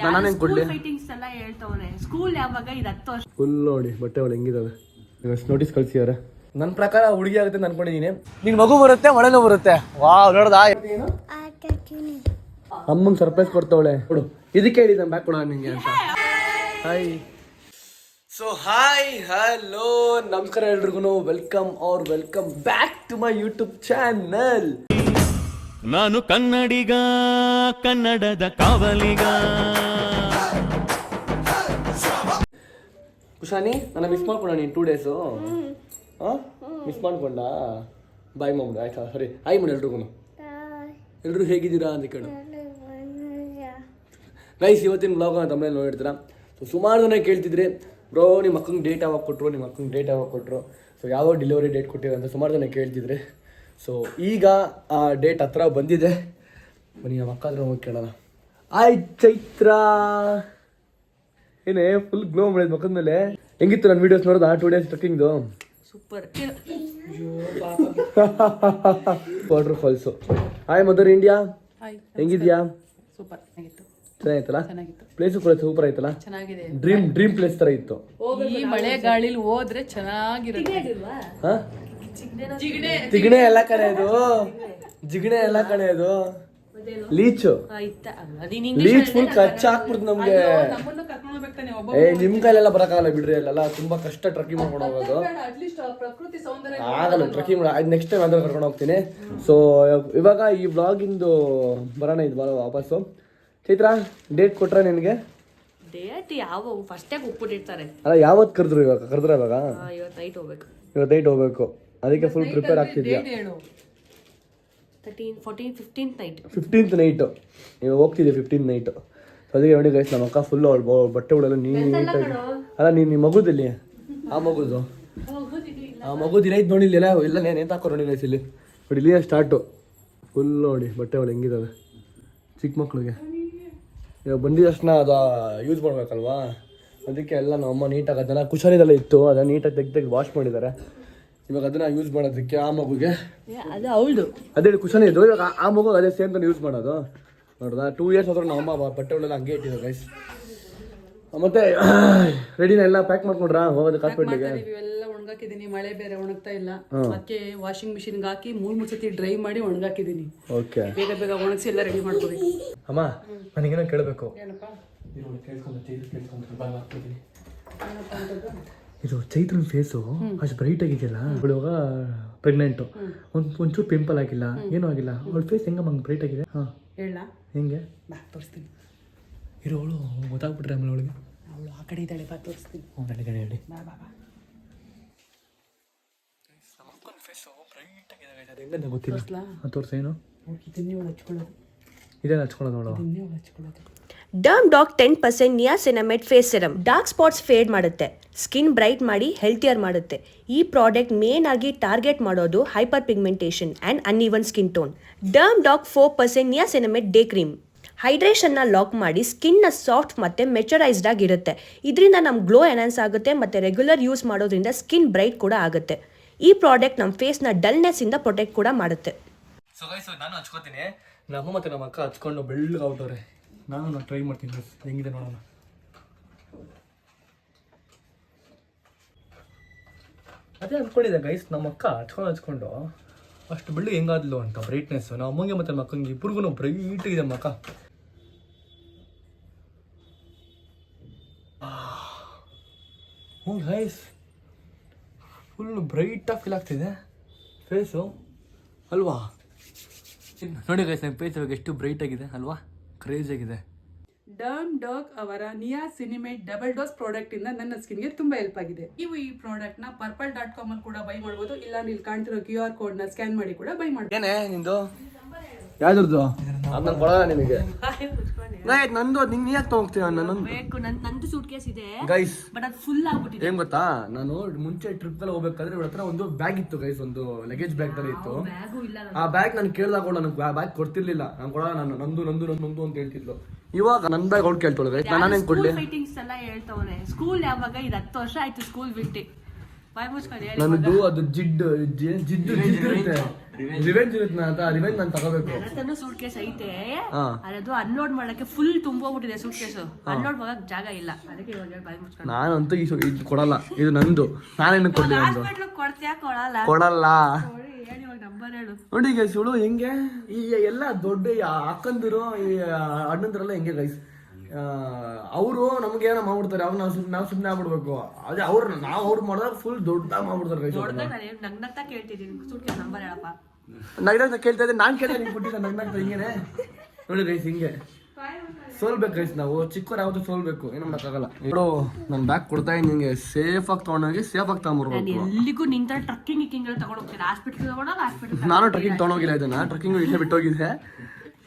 ನಾನೇನ್ ಕೊಡ್ಲಿ ಫೈಟಿಂಗ್ಸ್ ಎಲ್ಲ ಹೇಳ್ತವನೆ. ಸ್ಕೂಲ್ ಯಾವಾಗ ಇದು 10 ವರ್ಷ ಫುಲ್ ನೋಡಿ ಬಟ್ಟೆ ಒಳ್ಳೆ ಹೆಂಗಿದಾವೆ. ನೋಟಿಸ್ ಕಳ್ಸಿದಾರೆ. ನನ್ನ ಪ್ರಕಾರ ಹುಡುಗಿ ಆಗುತ್ತೆ ಅಂತ ಅನ್ಕೊಂಡಿದೀನಿ. ನಿನ್ ಮಗು ಬರುತ್ತೆ ಮಳೆನೂ ಬರುತ್ತೆ. ವಾವ್ ನೋಡ್ದಾ ಅಮ್ಮಂಗೆ ಸರ್ಪ್ರೈಸ್ ಕೊಡ್ತಾವಳೆ ಕೊಡು. ಇದಕ್ಕೆ ಹೇಳಿದ್ದೆ ಬ್ಯಾಕ್ ಕೊಡೋಣ ನಿಂಗೆ ಅಂತ. ಹಾಯ್ ಸೊ ಹಾಯ್ ಹಲೋ ನಮಸ್ಕಾರ ಎಲ್ರಿಗೂ. Welcome back to my YouTube channel. ನಾನು ಕನ್ನಡಿಗ, ಕನ್ನಡದ ಕಾವಲಿಗ. ಕುಶಾನಿ ನನ್ನ ಮಿಸ್ ಮಾಡ್ಕೊಂಡ ನೀನು 2 ಡೇಸು. ಮಿಸ್ ಮಾಡ್ಕೊಂಡ ಬಾಯ್ ಮಾಡ್ಬಿಡು ಆಯ್ತಾ. ಸರಿ ಹಾಯ್ ಮಾಡಿ ಎಲ್ರಿಗೂ. ಎಲ್ಲರೂ ಹೇಗಿದ್ದೀರಾ ಅಂತ ಕೇಳು ಗೈಸ್. ಇವತ್ತಿನ ಬ್ಲಾಗ್ ತಮ್ಮಲ್ಲಿ ನೋಡಿರ್ತೀರ. ಸೊ ಸುಮಾರು ಜನ ಕೇಳ್ತಿದ್ರಿ ಬ್ರೋ ನಿಮ್ಮ ಮಕ್ಕಂಗೆ ಡೇಟ್ ಯಾವಾಗ ಕೊಟ್ಟರು, ಸೊ ಯಾವಾಗ ಡೆಲಿವರಿ ಡೇಟ್ ಕೊಟ್ಟಿರೋ ಅಂತ ಸುಮಾರು ಜನ ಕೇಳ್ತಿದ್ರಿ. ಸೊ ಈಗ ಆ ಡೇಟ್ ಹತ್ರ ಬಂದಿದೆ. ಬನ್ನಿ ನಮ್ಮ ಅಕ್ಕ ಹತ್ರ ಹೋಗಿ ಕೇಳೋಣ. ಚೈತ್ರ ಏನೇ ಫುಲ್ ಗ್ಲೋ ಮಾಡಿದ್ ಮಕ್ಕದ ಮೇಲೆ. ಹೆಂಗಿತ್ತು ನನ್ನ ವೀಡಿಯೋಸ್ ನೋಡೋದಾ 2 ಡೇಸ್ ಟ್ರಕ್ಕಿಂಗ್ದು? Super. Water falls. Hi mother India, ಹೆಂಗಿದ್ಯಾ? ಸೂಪರ್ ಆಗಿತ್ತು. ಚೆನ್ನಾಗಿತ್ತಲ್ಲ ಪ್ಲೇಸು ಕೂಡ ಸೂಪರ್ ಆಯ್ತಲ್ಲ. ಚೆನ್ನಾಗಿದೆ. ಡ್ರೀಮ್ ಪ್ಲೇಸ್ ತರ ಇತ್ತು. ಈ ಮಳೆ ಗಾಳಿಲಿ ಹೋದ್ರೆ ಚೆನ್ನಾಗಿರುತ್ತೆ. ಜಿಗಣೆ ಎಲ್ಲ ಕಡೆ ಅದು, ಜಿಗಣೆ ಎಲ್ಲ ಕಡೆ ಅದು. ಲೀಚು ಲೀಚ್ ಫುಲ್ ಕಚ್ಚ ಹಾಕ್ಬಿಡ್ತು ನಮ್ಗೆ. ನಿಮ್ ಕೈಲೆಲ್ಲ ಬರಕಾಗಲ್ಲ ಬಿಡ್ರಿ. ಅಲ್ಲೆಲ್ಲ ತುಂಬಾ ಕಷ್ಟ ಟ್ರಕ್ಕಿಂಗ್ ಮಾಡ್ಕೊಂಡು ಹೋಗೋದು. ಆಗಲ್ಲ ಟ್ರಕ್ಕಿಂಗ್ ನೆಕ್ಸ್ಟ್ ಟೈಮ್ ಅದ್ರ ಕರ್ಕೊಂಡು ಹೋಗ್ತೀನಿ. ಸೊ ಇವಾಗ ಈ ವ್ಲಾಗಿಂದು ಬರೋಣ ಇದು ವಾಪಸ್ಸು. ಚೈತ್ರ ಡೇಟ್ ಕೊಟ್ರ ನಿನಗೆ? ಡೇಟ್ ಯಾವ ಫಸ್ಟಾಗಿ ಒಪ್ಪಿಟ್ಟಿರ್ತಾರೆ. ಅಲ್ಲ ಯಾವತ್ತು ಕರೆದ್ರು? ಇವಾಗ ಕರೆದ್ರ ಇವಾಗ ಇವತ್ತು ನೈಟ್ ಹೋಗ್ಬೇಕು. ಅದಕ್ಕೆ ಫುಲ್ ಪ್ರಿಪೇರ್ ಆಗ್ತಿದ್ಯಾ? 13, 14, 15th ನೈಟ್. 15th ನೈಟು ಇವಾಗ ಹೋಗ್ತಿದ್ದೆ. 15th night. ಅದಕ್ಕೆ ನೋಡಿ ಗೈಸ್ ನಮ್ಮ ಅಕ್ಕ ಫುಲ್ ಅವಳು ಬಟ್ಟೆ ಉಡಲ್ಲ ನೀಟಾಗಿ. ಅಲ್ಲ ನೀನು ಮಗುದಲ್ಲಿ ಆ ಮಗುದು ಇರೈತೆ ನೋಡಿ ಇಲ್ಲಿ ಎಲ್ಲ ನೇತು ಹಾಕೋ ನೋಡಿ ಗೈಸ್. ಇಲ್ಲಿ ನೋಡಿ ಇಲ್ಲಿ ಸ್ಟಾರ್ಟು ಫುಲ್ ನೋಡಿ ಬಟ್ಟೆ ಅವಳು ಹೆಂಗಿದ್ದಾವೆ ಚಿಕ್ಕ ಮಕ್ಳಿಗೆ. ಇವಾಗ ಬಂದಿದ ತಕ್ಷಣ ಅದು ಯೂಸ್ ಮಾಡ್ಬೇಕಲ್ವಾ, ಅದಕ್ಕೆ ಎಲ್ಲ ನಮ್ಮಮ್ಮ ನೀಟಾಗಿ ಅದನ್ನು ಕುಶಾಲಿದೆಲ್ಲ ಇತ್ತು ಅದನ್ನು ನೀಟಾಗಿ ತೆಗ್ದು ವಾಶ್ ಮಾಡಿದ್ದಾರೆ. ಇವಾಗ ಅದನ್ನ ಯೂಸ್ ಮಾಡೋದಕ್ಕೆ ಆ ಮಗುಗೆ ಅದು ಅವಳು ಅದೇ ಕುಶಾನಿ ಇದು. ಇವಾಗ ಆ ಮಗು ಅದೇ ಸೇಮ್ ತಾನು ಯೂಸ್ ಮಾಡೋದು. ನೋಡ್ದಾ 2 ಇಯರ್ಸ್ ಆದ್ರೂ ನಮ್ಮಮ್ಮ ಬಟ್ಟೆಗಳೆಲ್ಲ ಹಂಗೆ ಇಟ್ಟಿದ್ರು ಗೈಸ್. ಮತ್ತೆ ರೆಡಿನ ಎಲ್ಲ ಪ್ಯಾಕ್ ಮಾಡ್ಕೊಂಡ್ರಾ ಹೋಗೋದಕ್ಕೆ ಹಾಸ್ಪಿಟ್ಲಿಗೆ? ಇವೆಲ್ಲ ಒಣಗಾಕಿದ್ದೀನಿ. ಮಳೆ ಬೇರೆ ಒಣಗ್ತಾ ಇಲ್ಲ, ಅದಕ್ಕೆ ವಾಷಿಂಗ್ ಮಿಷಿನ್ಗೆ ಹಾಕಿ 3 ಸತಿ ಡ್ರೈ ಮಾಡಿ ಒಣಗಾಕಿದ್ದೀನಿ. ಓಕೆ ಬೇಗ ಒಣಗಿಸಿ ಎಲ್ಲ ರೆಡಿ ಮಾಡ್ಕೋಬೇಕು. ಅಮ್ಮ ನನಗೇನೋ ಕೇಳಬೇಕು. ಇದು ಚೈತ್ರನ ಫೇಸು ಅಷ್ಟು ಬ್ರೈಟ್ ಆಗಿದೆಯಲ್ಲ. ಇವಾಗ ಪ್ರೆಗ್ನೆಂಟು, ಒಂಚೂರು ಪಿಂಪಲ್ ಆಗಿಲ್ಲ, ಏನೂ ಆಗಿಲ್ಲ. ಅವಳ ಫೇಸ್ ಹೆಂಗಮ್ಮ ಬ್ರೈಟ್ ಆಗಿದೆ? ಹಾಂ ಹೇಳ ಹೆಂಗೆ ಬಾ ತೋರಿಸ್ತೀನಿ. ಇರೋಳು ಗೊತ್ತಾಗ್ಬಿಟ್ರೆ ಆಮೇಲೆ ಅವಳಿಗೆ. ಅವಳು ಆ ಕಡೆ ಇದ್ದಾಳೆ, ಬಾ ತೋರಿಸ್ತೀನಿ. ಕಡೆ ಹೇಳಿ. ಬಾ ಬಾ ಬಾ ನಮ್ಮ ಅಕ್ಕನ ಫೇಸು ಬ್ರೈಟ್ ಆಗಿದೆ. ಅದು ಹೆಂಗಂತ ಗೊತ್ತಿಲ್ಲ. ತೋರಿಸ ಏನು ಇದನ್ನೇ ಹಚ್ಕೊಳ್ಳೋದು, ಇದೇನು ಹಚ್ಕೊಳ್ಳೋದು ನೋಡು. ಇದನ್ನೇ ಹಚ್ಕೊಳ್ಳೋದು. Dermdoc 10% niacinamide face serum dark spots fade ಮಾಡುತ್ತೆ, ಸ್ಕಿನ್ ಬ್ರೈಟ್ ಮಾಡಿ ಹೆಲ್ತಿಯರ್ ಮಾಡುತ್ತೆ. ಈ ಪ್ರಾಡಕ್ಟ್ ಮೇನ್ ಆಗಿ ಟಾರ್ಗೆಟ್ ಮಾಡೋದು hyperpigmentation and uneven skin tone. Dermdoc 4% niacinamide day cream ಹೈಡ್ರೇಷನ್ನ ಲಾಕ್ ಮಾಡಿ ಸ್ಕಿನ್ನ ಸಾಫ್ಟ್ ಮತ್ತು ಮೆಚರೈಸ್ಡ್ ಆಗಿರುತ್ತೆ. ಇದರಿಂದ ನಮ್ಮ ಗ್ಲೋ ಎನ್ಹಾನ್ಸ್ ಆಗುತ್ತೆ ಮತ್ತು ರೆಗ್ಯುಲರ್ ಯೂಸ್ ಮಾಡೋದ್ರಿಂದ ಸ್ಕಿನ್ ಬ್ರೈಟ್ ಕೂಡ ಆಗುತ್ತೆ. ಈ ಪ್ರಾಡಕ್ಟ್ ನಮ್ಮ ಫೇಸ್ನ ಡಲ್ನೆಸ್ಸಿಂದ ಪ್ರೊಟೆಕ್ಟ್ ಕೂಡ ಮಾಡುತ್ತೆ. ಸೊ ಗೈಸ್ ನಾನು ಹಚ್ಕೋತೀನಿ. ನಮ್ಮ ಮತ್ತು ನಮ್ಮ ಅಕ್ಕ ಹಚ್ಕೊಂಡು ಬೆಳ್ಳಗೆ ಔಟವ್ರೆ. ನಾನು ಟ್ರೈ ಮಾಡ್ತೀನಿ ಹೆಂಗಿದೆ ನೋಡೋಣ. ಅದೇ ಅಂದ್ಕೊಂಡಿದ್ದೆ ಗೈಸ್, ನಮ್ಮ ಅಕ್ಕ ಹಚ್ಕೊಂಡು ಅಷ್ಟು ಬೆಳ್ಳಿಗೆ ಹೆಂಗಾದ್ಲು ಅಂತ ಬ್ರೈಟ್ನೆಸ್. ನಮ್ಮ ಅಮ್ಮಂಗೆ ಮತ್ತು ನಮ್ಮ ಅಕ್ಕಂಗೆ ಇಬ್ಬರಿಗೂ ಬ್ರೈಟ್ ಇದೆ ನಮ್ಮ ಅಕ್ಕ. ಹ್ಞೂ ಗೈಸ್ ಫುಲ್ ಬ್ರೈಟಾಗಿ ಫೀಲ್ ಆಗ್ತಿದೆ ಫೇಸು ಅಲ್ವಾ? ನೋಡಿ ಗೈಸ್ ನನ್ನ ಫೇಸ್ ಇವಾಗ ಎಷ್ಟು ಬ್ರೈಟ್ ಆಗಿದೆ ಅಲ್ವಾ? ಕ್ರೇಜ್ ಆಗಿದೆ. ಡರ್ಮ್ ಡಾಗ್ ಅವರ ನಿಯಾಸಿನಮೇಟ್ ಡಬಲ್ ಡೋಸ್ ಪ್ರಾಡಕ್ಟ್ ಇಂದ ನನ್ನ ಸ್ಕಿನ್ಗೆ ತುಂಬಾ ಹೆಲ್ಪ್ ಆಗಿದೆ. ನೀವು ಈ ಪ್ರಾಡಕ್ಟ್ ನ purple.com ಅಲ್ಲಿ ಕೂಡ ಬೈ ಮಾಡಬಹುದು, ಇಲ್ಲ ಇಲ್ಲಿ ಕಾಣ್ತಿರೋ QR ಕೋಡ್ ನ ಸ್ಕ್ಯಾನ್ ಮಾಡಿ ಕೂಡ ಬೈ ಮಾಡಬಹುದು. ಏನೇ ನಿಂದು ಯಾವ್ದು? ಅದನ್ನ ಕೊಡೋಣ ನಿಮಗೆ. ನಂದು ಅದು ನಿಂಗೆ ಯಾಕೆ ತಗೋಗ್ತೀಯ? ನಂದು ಸೂಟ್ ಕೇಸ್ ಇದೆ ಗೈಸ್, ಬಟ್ ಅದು ಫುಲ್ ಆಗ್ಬಿಟ್ಟಿದೆ. ಏನ್ ಗೊತ್ತಾ, ನಾನು ಮುಂಚೆ ಟ್ರಿಪ್ ಎಲ್ಲ ಹೋಗ್ಬೇಕಾದ್ರೆ ಇವಳ ಹತ್ರ ಒಂದು ಬ್ಯಾಗ್ ಇತ್ತು ಗೈಸ್, ಒಂದು ಲಗೇಜ್ ಬ್ಯಾಗ್ ತರ ಇತ್ತು. ಆ ಬ್ಯಾಗ್ ನಾನು ಕೇಳಿದಾಗ ನನಗೆ ಬ್ಯಾಗ್ ಕೊಡ್ತಿರ್ಲಿಲ್ಲ. ನಾನು ಕೊಡೋಣ ನಾನು ನಂದು ಅಂತ ಹೇಳ್ತಿದ್ಲು. ಇವಾಗ ನನ್ನ ಬ್ಯಾಗ್ ಅವ್ಳು ಕೇಳ್ತಾಳೆ ಗೈಸ್. ನಾನೇನ್ ಕೊಡ್ಲಿ? ಫೈಟಿಂಗ್ಸ್ ಎಲ್ಲ ಹೇಳ್ತವನೆ. ಸ್ಕೂಲ್ ಯಾವಾಗ ಇದು 10 ವರ್ಷ ಆಯ್ತು ಸ್ಕೂಲ್ ಬಿಟ್ಟು. ಬಾಯ್ ಮುಚ್ಕೊಂಡು ನನ್ನದು ಅದು ಜಿಡ್ಡು ಇರುತ್ತೆ. ರಿವೆಂಜ್ ಇರುತ್ತೆ ಅಂತ ರಿವೆಂಜ್ ನಾನು ತಗೋಬೇಕು. ನನ್ನ ಸೂಟ್ ಕೇಸ್ ಐತೆ, ಹಾ. ಅದು ಅನ್ಲೋಡ್ ಮಾಡಕ್ಕೆ ಫುಲ್ ತುಂಬೋಗ್ಬಿಟ್ಟಿದೆ ಸೂಟ್ ಕೇಸು. ಅನ್ಲೋಡ್ ಮಾಡಕ್ ಜಾಗ ಇಲ್ಲ, ಅದಕ್ಕೆ ಇವಾಗ ಬಾಯಿ ಮುಚ್ಕೊಂಡು. ನಾನಂತೂ ಇದು ಕೊಡಲ್ಲ, ಇದು ನಂದು. ನಾನೇನು ಕೊಡ್ತೀನಿ ಅಂದು ಕೊಡ್ತೀಯಾ? ಕೊಡಲ್ಲ. ಕೊಡಲ್ಲ. ಹೇಳಿ ಇವಾಗ ನಂಬರ್ ಹೇಳು. ನೋಡಿ ಗೈಸ್, ಇವಳು ಹೆಂಗೆ ಈ ಎಲ್ಲ ದೊಡ್ಡ ಅಕ್ಕಂದಿರು ಈ ಅಣ್ಣಂದಿರೆಲ್ಲ ಹೆಂಗೆ ಗೈಸ್, ಅವರು ನಮ್ಗೆ ಏನೋ ಮಾಡ್ಬಿಡ್ತಾರೆ, ಅವ್ರು ನಾವು ಸುಮ್ಮನೆ ಆಗ್ಬಿಡ್ಬೇಕು. ಅದೇ ನಾವು ಅವ್ರು ಮಾಡಿದಾಗ ಫುಲ್ ದೊಡ್ಡದಾಗಿ ಮಾಡ್ಬಿಡ್ತಾರೆ ಗೈಸ್. ನಗ್ನಗ್ತಾ ಕೇಳ್ತಿದ್ದೀನಿ, ಸೂಟ್ ಕೇಸ್ ನಂಬರ್ ಹೇಳಪ್ಪ. ನಗ್ನಗ್ತಾ ಕೇಳ್ತಾ ಇದ್ದೆ, ನಾನು ಕೇಳಿದೆ ನಿಂಗೆ ಕೊಟ್ಟಿದ್ದೆ ನಗ್ನಗ್ತಾ ಹಿಂಗೇನೆ. ನೋಡಿ ಗೈಸ್ ಹಿಂಗೆ ಸೋಲ್ಬೇಕು ಗೈಸ್, ನಾವು ಚಿಕ್ಕವ್ರು ಯಾವತ್ತೂ ಸೋಲ್ಬೇಕು, ಏನು ಮಾಡೋಕ್ಕಾಗಲ್ಲ. ಇವರು ನಾನು ಬ್ಯಾಗ್ ಕೊಡ್ತಾ ಇದ್ದೀನಿ ನಿಂಗೆ, ಸೇಫ್ ಆಗಿ ತೊಗೊಂಡೋಗಿ ಸೇಫ್ ಆಗಿ ತಗೊಂಡ್ಬರ್ಬೇಕು. ಎಲ್ಲಿಗೂ ನಿಂತ ಟ್ರಕ್ಕಿಂಗ್ ತಗೊಂಡು ಹೋಗ್ತೀನಿ, ಹಾಸ್ಪಿಟಲ್ ತಗೊಂಡಾಗ ಹಾಸ್ಪಿಟಲ್. ನಾನು ಟ್ರಕ್ಕಿಂಗ್ ತೊಗೊಂಡೋಗಿಲ್ಲ, ಇದನ್ನ ಟ್ರಕ್ಕಿಂಗ್ ಇಲ್ಲೇ ಬಿಟ್ಟೋಗಿದ್ದೆ.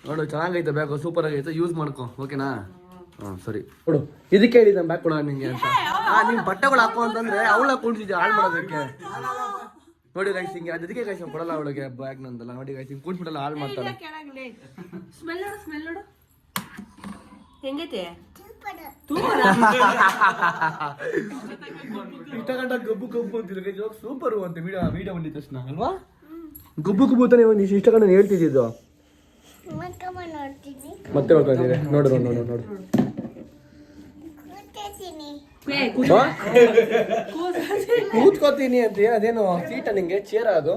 ನೋಡು ಚೆನ್ನಾಗೈತೆ ಬ್ಯಾಗ್, ಸೂಪರ್ ಆಗೈತೆ, ಯೂಸ್ ಮಾಡ್ಕೊ, ಓಕೆನಾ? ಹಾಂ ಸರಿ. ನೋಡು ಇದಕ್ಕೆ ಹೇಳಿದ್ದೆ ಬ್ಯಾಗ್ ಕೊಡೋ ನಿಂಗೆ ಅಂತ. ನಿನ್ ಬಟ್ಟೆಗಳು ಹಾಕೋ ಅಂತಂದ್ರೆ ಅವಳ ಕುಣಿಸಿದ್ದೆ ಹಾಳು ಮಾಡೋದಕ್ಕೆ. ನೋಡಿ ಗೈಸ್ ಹಿಂಗೆ ಅದಕ್ಕೆ ಗೈಸ್ ಕೊಡಲ್ಲ ಅವಳಿಗೆ ಬ್ಯಾಗ್ ನಂದಲ್ಲ. ನೋಡಿ ಗೈಸ್ ಹಿಂಗೆ ಕೂಡ್ಬಿಟ್ಟಲ್ಲ ಹಾಳು ಮಾಡ್ತಾಳೆ. ಸ್ಮೆಲ್ ನೋಡು, ಸ್ಮೆಲ್ ನೋಡು ಹೆಂಗೈತೆ. ಇಷ್ಟ ಗಂಟ ಗಬ್ಬು ಗಬ್ಬು ಅಂತಿಲ್ಲ ಗೈಸ್, ಇವಾಗ ಸೂಪರು ಅಂತ ವಿಡಿಯೋ ಬಂದಿದ್ದ ತಕ್ಷಣ ಅಲ್ವಾ? ಗುಬ್ಬು ಗುಬ್ಬು ತಾನೇ ಒಂದು ಇಷ್ಟ ಗಂಟ ಹೇಳ್ತಿದ್ದು. ಮತ್ತೆ ಹೋಗ್ತಿದ್ದೀವಿ. ನೋಡು ನೋಡು ನೋಡು ನೋಡು ಕೂತ್ಕೋತೀನಿ ಅಂತ. ಅದೇನು ಸೀಟ ನಿಂಗೆ ಚೇರ ಅದು?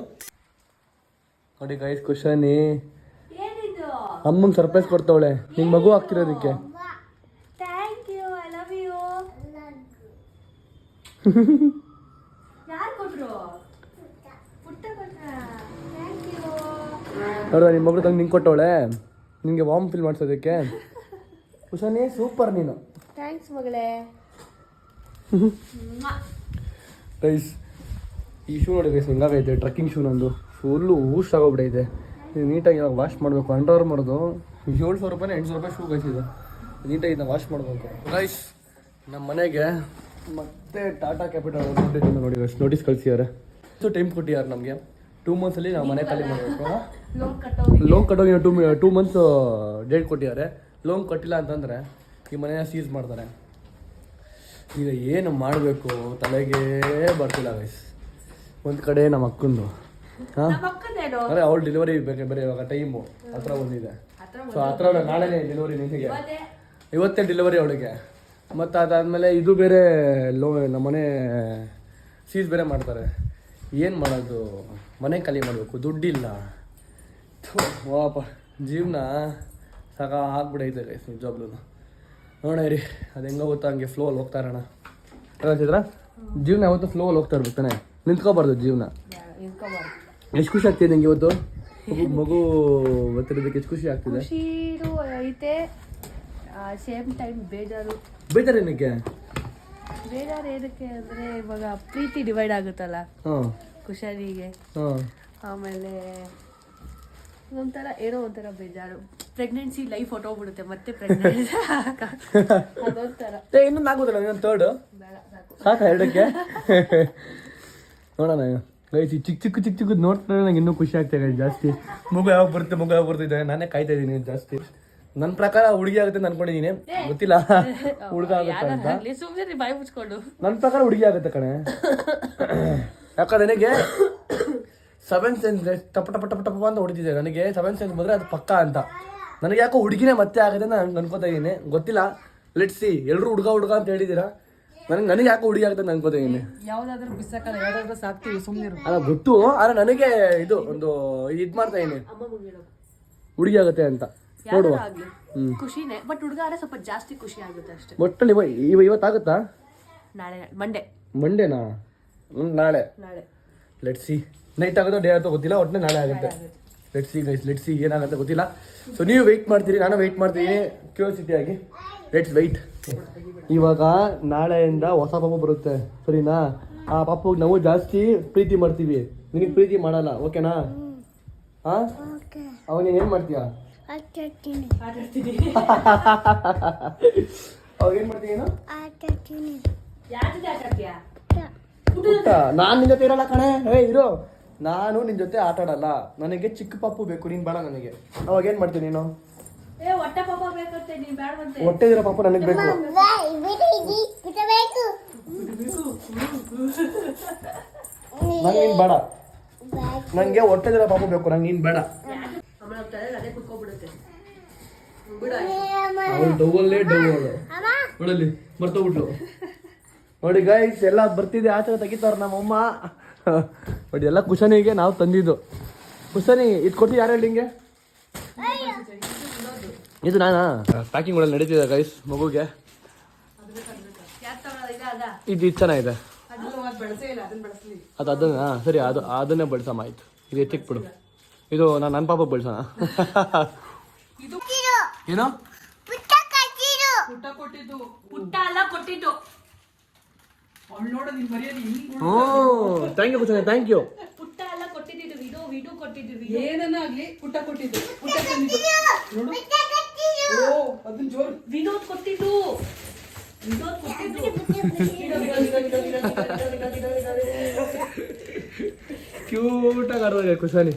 ನೋಡಿ ಗೈಸ್, ಖುಷಾನಿ ಅಮ್ಮಂಗೆ ಸರ್ಪ್ರೈಸ್ ಕೊಡ್ತಾವಳೆ, ನಿನ್ ಮಗು ಆಗ್ತಿರೋದಕ್ಕೆ. Thank you, I love you. ಯಾರು ಕೊಟ್ರು? ಪುಟ್ಟ ಕೊಟ್ರ? Thank you. ನೋಡ್ದ ನಿಮ್ಮ ಮಗಳು ತಂದು ನಿಂಗೆ ಕೊಟ್ಟವಳೆ, ನಿಂಗೆ ವಾರ್ಮ್ ಫೀಲ್ ಮಾಡ್ಸೋದಕ್ಕೆ. ಖುಷಾನಿ ಸೂಪರ್ ನೀನು. ಥ್ಯಾಂಕ್ಸ್ ಮಗಳೇ. ಗೈಸ್ ಈ ಶೂ ನೋಡಿ ಗೈಸ್ ಹೆಂಗಾಗೈತೆ, ಟ್ರಕ್ಕಿಂಗ್ ಶೂ ನಂದು ಫುಲ್ಲು ಊಸ್ ಆಗೋಗ್ಬಿಟ್ಟೈತೆ. ಇದು ನೀಟಾಗಿ ಇವಾಗ ವಾಶ್ ಮಾಡಬೇಕು. ಅಂಡರ್ ಮಾಡೋದು 700 ರೂಪಾಯಿ 800 ರೂಪಾಯಿ ಶೂ ಗೈಸ್. ಇದು ನೀಟಾಗಿ ಇದನ್ನ ವಾಶ್ ಮಾಡಬೇಕು ಗೈಸ್. ನಮ್ಮ ಮನೆಗೆ ಮತ್ತೆ ಟಾಟಾ ಕ್ಯಾಪಿಟಲ್ ನೋಡಿ ಗೈಸ್ ನೋಟಿಸ್ ಕಳಿಸಿದ್ದಾರೆ. ಟೈಮ್ ಕೊಟ್ಟಿದ್ದಾರೆ ನಮಗೆ 2 ಮಂತ್ಸಲ್ಲಿ ನಾವು ಮನೆ ಖಾಲಿ ಮಾಡಬೇಕು. ಲೋನ್ ಕಟ್ಟೋಗಿ 2 ಮಂತ್ಸ್ ಡೇಟ್ ಕೊಟ್ಟಿದ್ದಾರೆ. ಲೋನ್ ಕಟ್ಟಿಲ್ಲ ಅಂತಂದರೆ ಈ ಮನೆಯ ಸೀಸ್ ಮಾಡ್ತಾರೆ. ಈಗ ಏನು ಮಾಡಬೇಕು ತಲೆಗೆ ಬರ್ತಿಲ್ಲ ಗೈಸ್. ಒಂದು ಕಡೆ ನಮ್ಮ ಅಕ್ಕಂದು ಅರೆ ಅವಳು ಡೆಲಿವರಿ ಬೇರೆ ಬೇರೆ ಇವಾಗ ಟೈಮು ಹತ್ರ ಬಂದಿದೆ. ಸೊ ಹತ್ರ ನಾಳೆನೇ ಡೆಲಿವರಿ ನಿನಗೆ, ಇವತ್ತೇ ಡೆಲಿವರಿ ಅವಳಿಗೆ. ಮತ್ತು ಅದಾದಮೇಲೆ ಇದು ಬೇರೆ ನಮ್ಮನೆ ಸೀಸ್ ಬೇರೆ ಮಾಡ್ತಾರೆ. ಏನು ಮಾಡೋದು, ಮನೆ ಖಾಲಿ ಮಾಡಬೇಕು, ದುಡ್ಡಿಲ್ಲ. ವಾಪ ಜೀವನ ಸಾಕ ಆಗ್ಬಿಡೈತೆ ಗೈಸ್ ನಿಜವಾಗ್ಲೂ. ನೋಡೇ ರೀ ಅದು ಹೆಂಗೆ ಗೊತ್ತಾ, ಹಂಗೆ ಫ್ಲೋಲ್ಲಿ ಹೋಗ್ತಾ ಇರೋಣ. ಹೇಳ್ತಿದ್ರ ಜೀವನ ಯಾವತ್ತು ಫ್ಲೋಲ್ಲಿ ಹೋಗ್ತಾ ಇರ್ಬೇಕು ತಾನೆ, ನಿಂತ್ಕೋಬಾರ್ದು ಜೀವನ. ಎಷ್ಟು ಖುಷಿ ಆಗ್ತಿದೆ ನಿಂಗೆ ಇವತ್ತು ಮಗು ಗೊತ್ತಿರೋದಕ್ಕೆ? ಎಷ್ಟು ಖುಷಿ ಆಗ್ತಿದೆ? ಖುಷಿನೂ ಐತೆ, ಸೇಮ್ ಟೈಮ್ ಬೇಜಾರು. ಬೇಜಾರೇನಕ್ಕೆ? ಬೇಜಾರು ಏನಕ್ಕೆ ಅಂದರೆ ಇವಾಗ ಪ್ರೀತಿ ಡಿವೈಡ್ ಆಗುತ್ತಲ್ಲ ಹಾಂ ಖುಷಿಗೆ. ಹಾಂ ಆಮೇಲೆ ಒಂಥರ ಏನೋ ಒಂಥರ ಬೇಜಾರು. ಪ್ರೆಗ್ನೆನ್ಸಿ ಲೈಫ್ ಹೊಟ್ಟೋಗ್ಬಿಡುತ್ತೆ ಮತ್ತೆ ಪ್ರೆಗ್ನೆನ್ಸಿ ಅದೊಂಥರ. ಇನ್ನೊಂದು ಆಗೋದಿಲ್ಲ, ಇನ್ನೊಂದು ಥರ್ಡ್ ಬೇಡ ಸಾಕು. ಸಾಕಾ ಎರಡಕ್ಕೆ? ನೋಡೋಣ ಗೈಸ್. ಚಿಕ್ಕ ಚಿಕ್ಕ ನೋಡ್ತಾರೆ ನಂಗೆ ಇನ್ನೂ ಖುಷಿ ಆಗ್ತದೆ ಜಾಸ್ತಿ. ಮಗು ಯಾವಾಗ ಬರ್ತಿದೆ ನಾನೇ ಕಾಯ್ತಾ ಇದ್ದೀನಿ ಜಾಸ್ತಿ. ನನ್ನ ಪ್ರಕಾರ ಹುಡುಗಿ ಆಗುತ್ತೆ ಅನ್ಕೊಂಡಿದ್ದೀನಿ, ಗೊತ್ತಿಲ್ಲ ಹುಡುಗ ಆಗುತ್ತೆ ಅಂತ. ಸುಮ್ಮನೆ ಬಾಯಿ ಮುಚ್ಕೊಂಡು. ನನ್ನ ಪ್ರಕಾರ ಹುಡುಗಿ ಆಗುತ್ತೆ ಕಣೆ. ಯಾಕಂದ್ರೆ ನನಗೆ 7th ಸೆನ್ಸ್ ಟಪ ಟಪ ಟಪ ಟಪ ಅಂತ ಹೊಡಿತಿದೆ. ನನಗೆ 7th ಸೆನ್ಸ್ ಬಂದರೆ ಅದು ಪಕ್ಕ ಅಂತ. ನನಗೆ ಯಾಕೋ ಹುಡುಗಿನೇ ಮತ್ತೆ ಆಗುತ್ತೆ ನಾನು ಅನ್ಕೋತಾ ಇದ್ದೀನಿ, ಗೊತ್ತಿಲ್ಲ. Let's see. ಎಲ್ಲರೂ ಹುಡುಗ ಅಂತ ಹೇಳಿದ್ದೀರಾ, ನನಗೆ ಯಾಕೋ ಹುಡುಗಿ ಆಗುತ್ತೆ ಅಂತ ಅನ್ಕೋತಾ ಇದ್ದೀನಿ. ಯಾವ್ದಾದ್ರು ಬಿಸಾಕಲ್ಲ, ಯಾವ್ದಾದ್ರು ಸಾಕ್ತಿವಿ ಸುಮ್ಮನೆ. ಅಲ್ಲ ಗೊತ್ತು, ಆದರೆ ನನಗೆ ಇದು ಒಂದು ಇದು ಮಾಡ್ತಾ ಇದ್ದೀನಿ, ಹುಡುಗಿ ಆಗುತ್ತೆ ಅಂತ. ನೋಡುವ. ಖುಷಿನೇ, ಬಟ್ ಹುಡುಗ ಆದ್ರೆ ಸ್ವಲ್ಪ ಜಾಸ್ತಿ ಖುಷಿ ಆಗುತ್ತೆ ಅಷ್ಟೇ. ಒಟ್ಟಲ್ಲಿ ಇವತ್ತಾಗುತ್ತಾ? ನಾಳೆ ಮಂಡೇನಾ? ನಾಳೆ ನಾಳೆ ಲೆಟ್ಸ್ ಸಿ. ನೈಟ್ ಆಗೋದು ಡೇ ಆಗುತ್ತೋ ಗೊತ್ತಿಲ್ಲ, ಒಟ್ಟನೆ ನಾಳೆ ಆಗುತ್ತೆ. Let's see guys, let's see ಏನಾಗುತ್ತೆ ಗೊತ್ತಿಲ್ಲ. ಸೊ ನೀವು ವೆಯ್ಟ್ ಮಾಡ್ತೀರಿ, ನಾನು ವೆಯ್ಟ್ ಮಾಡ್ತೀನಿ ಕ್ಯೂರಿಯಾಸಿಟಿ ಆಗಿ. Let's wait. ಇವಾಗ ನಾಳೆಯಿಂದ ಹೊಸ ಪಾಪು ಬರುತ್ತೆ, ಸರಿನಾ? ಆ ಪಾಪುಗೆ ನಾವು ಜಾಸ್ತಿ ಪ್ರೀತಿ ಮಾಡ್ತೀವಿ, ನಿನಗೆ ಪ್ರೀತಿ ಮಾಡಲ್ಲ, ಓಕೆನಾ? ಹಾಂ ಅವಾಗ ನೀನು ಏನು ಮಾಡ್ತೀಯಾ? ಅವಾಗ ಏನು ಮಾಡ್ತೀಯ? ಏನು ನಾನು ನಿನ್ ಜೊತೆ ಇರಲ್ಲ ಕಣೆ. ಇರೋ, ನಾನು ನಿನ್ ಜೊತೆ ಆಟ ಆಡಲ್ಲ. ನನಗೆ ಚಿಕ್ಕ ಪಾಪು ಬೇಕು, ನೀನ್ ಬೇಡ ನನಗೆ. ಅವಾಗ ಏನ್ ಮಾಡ್ತೀನಿ ನೀನು? ಹೊಟ್ಟೆ ಇರೋ ಪಾಪು ನನಗೆ ಬೇಕು. ನಂಗೆ ನೀನ್ ಬೇಡ. ನನಗೆ ಹೊಟ್ಟೆದಿರೋ ಪಾಪು ಬೇಕು, ನಂಗೆ ನೀನು ಬೇಡ. ಅವಳು ಡೌವಲ್ಲೇ ಡೌ ಅವಳು ನೋಡಲ್ಲಿ ಮರ್ತೋಗ್ಬಿಟ್ಲು ನೋಡಿ ಗೈಸ್. ಎಲ್ಲ ಬರ್ತಿದೆ ಆಚೆ ತೆಗಿತಾರ ನಮ್ಮಮ್ಮ ನೋಡಿ. ಎಲ್ಲ ಕುಶನಿಗೆ ನಾವು ತಂದಿದ್ದು. ಕುಶನಿ ಇದು ಕೊಟ್ಟು ಯಾರು ಹೇಳಿ ಹಿಂಗೆ? ಇದು ನಾನಾ? ಪ್ಯಾಕಿಂಗ್ ಒಳಗೆ ನಡೀತಿದೆ ಗೈಸ್ ಮಗುಗೆ. ಇದು ಚೆನ್ನಾಗಿದೆ ಅದು ಅದನ್ನ ಸರಿ ಅದನ್ನೇ ಬಳಸಮ್ಮ. ಆಯ್ತು ಇದು ಎತ್ತಿಕ್ ಬಿಡು. ಇದು ನನ್ನ ಪಾಪ ಬಳಸೋಣ. ಏನೋ ಥ್ಯಾಂಕ್ ಯು ಕುಶನಿ, ಥ್ಯಾಂಕ್ ಯು. ಏನನ್ನಾಗ್ಲಿ ಪುಟ್ಟ ಕೊಟ್ಟಿದ್ದು, ಪುಟ್ಟ ತಂದಿದ್ದು ನೋಡು. ಅದನ್ನ ಜೋರು ವಿನೋದ್ ಕೊಟ್ಟಿದ್ದು. ಕ್ಯೂಟಾಗಿ ಆಡೋದು ಕುಶಾಲಿ.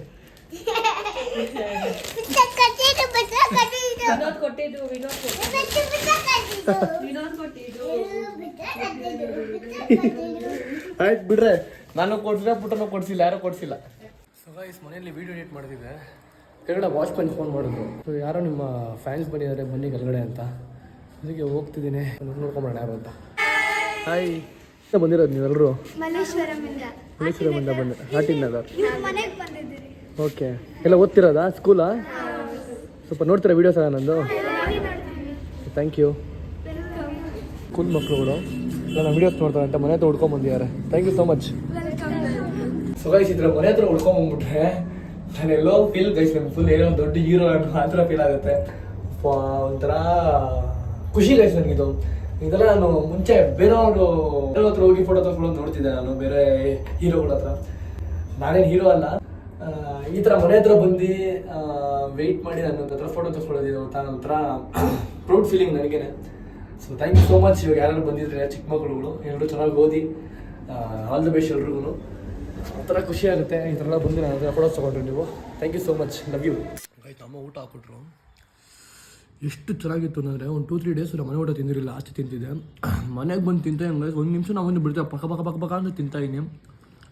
ಆಯ್ತು ಬಿಡ್ರೆ, ನಾನು ಕೊಡ್ಸಿಲ್ಲ, ಪುಟ್ಟನೂ ಕೊಡ್ಸಿಲ್ಲ, ಯಾರು ಕೊಡ್ಸಿಲ್ಲ. ಸೊ ಗೈಸ್ ಮನೆಯಲ್ಲಿ ವಿಡಿಯೋ ಎಡಿಟ್ ಮಾಡ್ತಿದ್ದೆ. ಕೆಳಗಡೆ ವಾಚ್ಮನ್ ಫೋನ್ ಮಾಡಿದ್ರು. ಸೊ ಯಾರೋ ನಿಮ್ಮ ಫ್ಯಾನ್ಸ್ ಬಂದಿದ್ದಾರೆ ಬನ್ನಿ ಕೆಳಗಡೆ ಅಂತ. ಅದಕ್ಕೆ ಹೋಗ್ತಿದ್ದೀನಿ, ನೋಡ್ಕೊಂಬರೋಣ ಯಾರು ಅಂತ. ಹಾಯ್, ಬಂದಿರೋದು ನೀವೆಲ್ಲರೂ? ಮಲ್ಲೇಶ್ವರಮಿಂದ ಬಂದೆ, ಹಾಟಿಂಗ್ ನಗರ್. ಓಕೆ, ಎಲ್ಲ ಓದ್ತಿರೋದಾ ಸ್ಕೂಲಾ? ಸ್ವಲ್ಪ ನೋಡ್ತೀರಾ ವೀಡಿಯೋಸ್ ನಂದು? Thank you. ಸ್ಕೂಲ್ ಮಕ್ಕಳುಗಳು ಎಲ್ಲ ನಮ್ಮ ವೀಡಿಯೋಸ್ ನೋಡ್ತಾರೆ ಅಂತ ಮನೆ ಹತ್ರ ಹುಡ್ಕೊಂಬಂದಿದ್ದಾರೆ. Thank you so much. So guys ಇದ್ರ ಮನೆ ಹತ್ರ ಹುಡ್ಕೊಂಬಂದ್ಬಿಟ್ರೆ ನಾನೆಲ್ಲೋ ಫೀಲ್ ಗೈಸ್, ನಮ್ಗೆ ಫುಲ್ ಏನೋ ದೊಡ್ಡ ಹೀರೋ ಅನ್ನೋ ಆ ಥರ ಫೀಲ್ ಆಗುತ್ತೆ. ಒಂಥರ ಖುಷಿ ಗೈಸ್ ನನಗಿದು. ಇದೆಲ್ಲ ನಾನು ಮುಂಚೆ ಬೇರೆಯವರು ಹತ್ರ ಹೋಗಿ ಫೋಟೋ ತಗೊಳ್ಳೋದು ನೋಡ್ತಿದ್ದೆ ನಾನು, ಬೇರೆ ಹೀರೋಗಳ ಹತ್ರ. ನಾನೇನು ಹೀರೋ ಅಲ್ಲ, ಈ ಥರ ಮನೆ ಹತ್ರ ಬಂದು ವೆಯ್ಟ್ ಮಾಡಿ ನನ್ನ ಹತ್ರ ಫೋಟೋ ತಗೊಳ್ಳೋದಿದೆ ಅಂತ ಒಂಥರ ಪ್ರೌಡ್ ಫೀಲಿಂಗ್ ನನಗೇನೆ. So thank you so much. ಇವಾಗ ಯಾರು ಬಂದಿದ್ರೆ ಚಿಕ್ಕ ಮಕ್ಕಳುಗಳು ಎಲ್ಲರೂ ಚೆನ್ನಾಗಿ ಓದಿ, ಆಲ್ ದ ಬೆಸ್ಟ್ ಎಲ್ರಿಗೂ. ಒಂಥರ ಖುಷಿ ಆಗುತ್ತೆ ಈ ಥರ ಬಂದು ನನ್ನ ಹತ್ರ ಫೋಟೋಸ್ ತೊಗೊಂಡ್ರಿ ನೀವು. Thank you so much, love you. ಆಯ್ತು, ಅಮ್ಮ ಊಟ ಹಾಕ್ಬಿಟ್ರು. ಎಷ್ಟು ಚೆನ್ನಾಗಿತ್ತು ಅಂದರೆ ಒಂದು 2-3 ಡೇಸ್ ನಮ್ಮ ಮನೆ ಊಟ ತಿಂದಿರಲಿಲ್ಲ, ಅಷ್ಟು ತಿಂತಿದ್ದೆ. ಮನೆಗೆ ಬಂದು ತಿಂತೆ ಹಂಗೆ ಒಂದು ನಿಮಿಷ ನಾವು ಒಂದು ಬಿಡ್ತೇವೆ, ಪಕ್ಕ ಪಕ್ಕ ಪಕ್ಕ ಪಕ್ಕ ಅಂತ ತಿಂತಾಯಿನಿ.